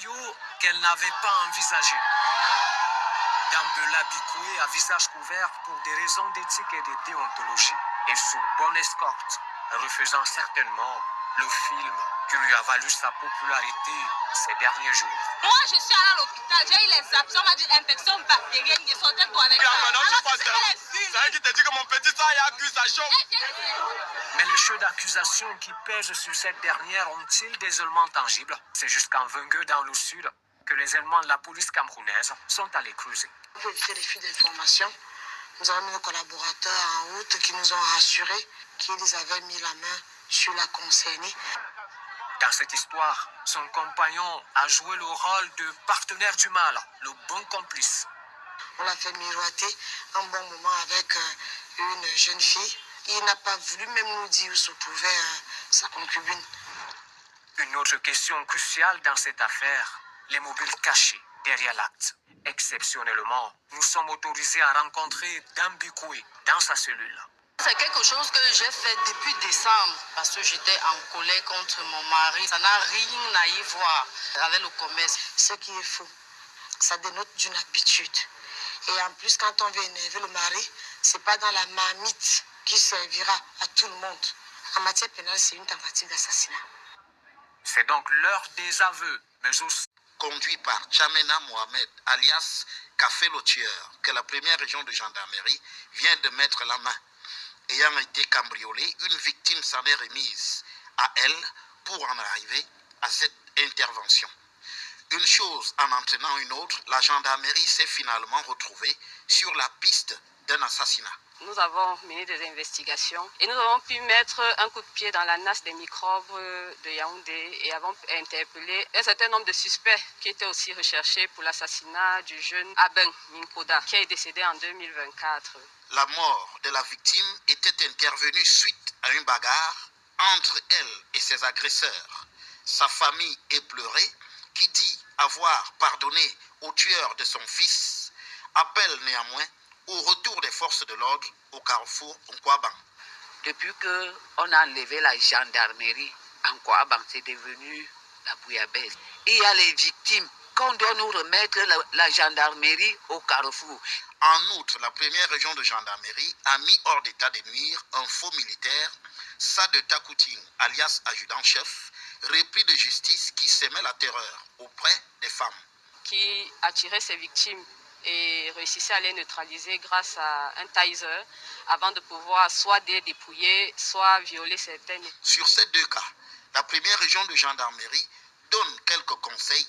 scénario qu'elle n'avait pas envisagé. Dambela Bikoué à visage couvert pour des raisons d'éthique et de déontologie et sous bonne escorte, refusant certainement le film qui lui a valu sa popularité ces derniers jours. Moi, je suis allée à l'hôpital, j'ai eu les absents, on m'a dit infection bactérienne, je sortais toi avec ça. C'est elle qui t'a dit que mon petit sang a accusation. Mais les chefs d'accusation qui pèsent sur cette dernière ont-ils des éléments tangibles? C'est jusqu'en Vengue dans le sud que les éléments de la police camerounaise sont allés creuser. Pour éviter les fuites d'informations, nous avons mis nos collaborateurs en route qui nous ont rassurés qu'ils avaient mis la main sur la concernée. Dans cette histoire, son compagnon a joué le rôle de partenaire du mal, le bon complice. On l'a fait miroiter un bon moment avec une jeune fille. Il n'a pas voulu même nous dire où se trouvait sa concubine. Une autre question cruciale dans cette affaire, les mobiles cachés derrière l'acte. Exceptionnellement, nous sommes autorisés à rencontrer Dambikoué dans sa cellule. C'est quelque chose que j'ai fait depuis décembre parce que j'étais en colère contre mon mari. Ça n'a rien à y voir avec le commerce. Ce qui est faux, ça dénote d'une habitude. Et en plus, quand on veut énerver le mari, c'est pas dans la marmite qui servira à tout le monde. En matière pénale, c'est une tentative d'assassinat. C'est donc l'heure des aveux, mais aussi... Conduit par Tchamena Mohamed, alias Café le tueur, que la première région de gendarmerie vient de mettre la main. Ayant été cambriolée, une victime s'en est remise à elle pour en arriver à cette intervention. Une chose en entraînant une autre, la gendarmerie s'est finalement retrouvée sur la piste d'un assassinat. Nous avons mené des investigations et nous avons pu mettre un coup de pied dans la nasse des microbes de Yaoundé et avons interpellé un certain nombre de suspects qui étaient aussi recherchés pour l'assassinat du jeune Aben Minkoda qui est décédé en 2024. La mort de la victime était intervenue suite à une bagarre entre elle et ses agresseurs. Sa famille éplorée, qui dit avoir pardonné au tueur de son fils, appelle néanmoins au retour des forces de l'ordre au carrefour Nkwaban. Depuis qu'on a enlevé la gendarmerie en Nkwaban, c'est devenu la bouillabaisse. Il y a les victimes qu'on doit nous remettre la gendarmerie au carrefour. En outre, la première région de gendarmerie a mis hors d'état de nuire un faux militaire, Sadeta Kouting, alias adjudant-chef, repris de justice qui sémait la terreur auprès des femmes. Qui attirait ses victimes et réussissait à les neutraliser grâce à un taser avant de pouvoir soit les dépouiller, soit violer certaines. Sur ces deux cas, la première région de gendarmerie donne quelques conseils